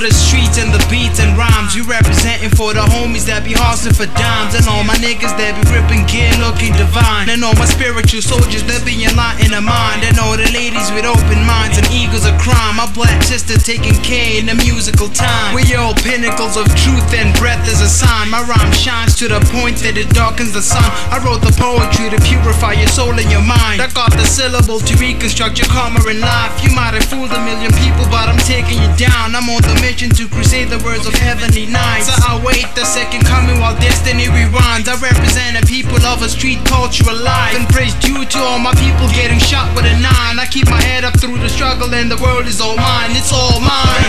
for the streets and the beats and rhymes. We representing for the homies that be hustling for dimes, and all my niggas that be ripping gear looking divine, and all my spiritual soldiers that be enlightening the mind, and all the ladies with open minds and eagles of crime. My black sister taking care in the musical time. We all pinnacles of truth and breath is a sign. My rhyme shines to the point that it darkens the sun. I wrote the poetry to purify your soul and your mind. I got the syllable to reconstruct your karma in life. You might have fooled a million people, but I'm taking you down. I'm on the mission to crusade the words of heavenly nights. So I wait the second coming while destiny rewinds. I represent the people of a street culture alive, and praise due to all my people getting shot with a 9. I keep my head up through the struggle and the world is all mine. It's all mine.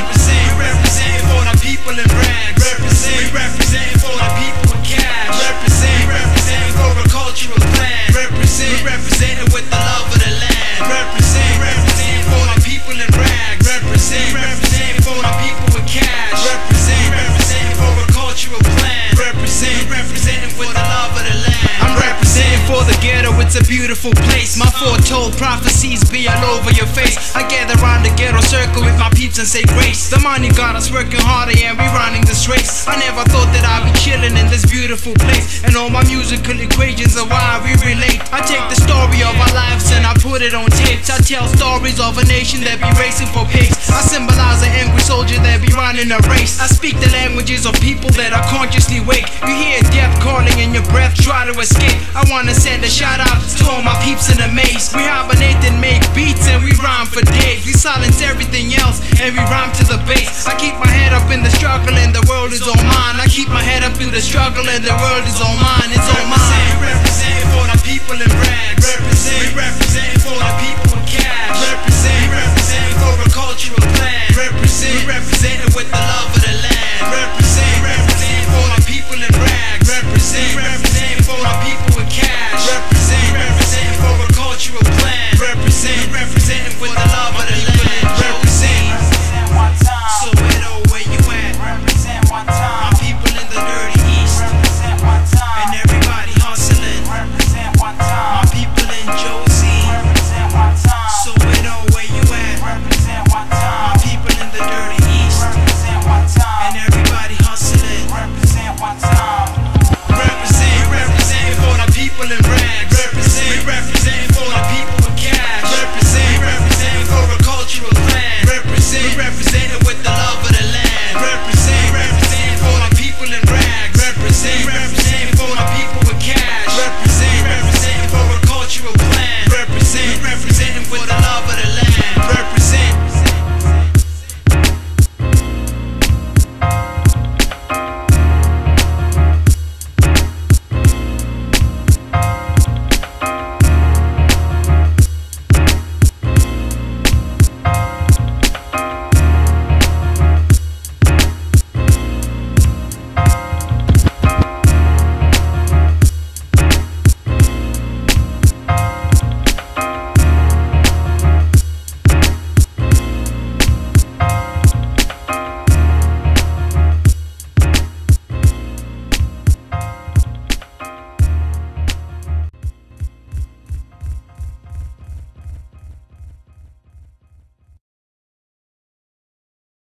Represent for the people in rags. We represent for the people with cash. We represent for a cultural plan. We represent with the love of the land. Represent for the people in rags. Represent for the people with cash. Represent for a cultural plan. Represent with the love of the land. I'm representing for the ghetto, it's a beautiful place. My foretold prophecies be all over your face. I gather around the ghetto circle with my peeps and say grace. The money got us working harder and we running this race. I never thought that I'd be chilling in this beautiful place, and all my musical equations are why we relate. I take the story of our lives and I put it on tapes. I tell stories of a nation that be racing for pigs. I symbolize an angry soldier that be running a race. I speak the languages of people that are consciously wake. You hear death calling in your breath, try to escape. I wanna send a shout out to all my peeps in the maze. We hibernate and make beats and we rhyme for days. We silence everything else and we rhyme to the bass. I keep my head up in the struggle and the world is all mine. I keep my head up through the struggle and the world is all mine. It's all mine.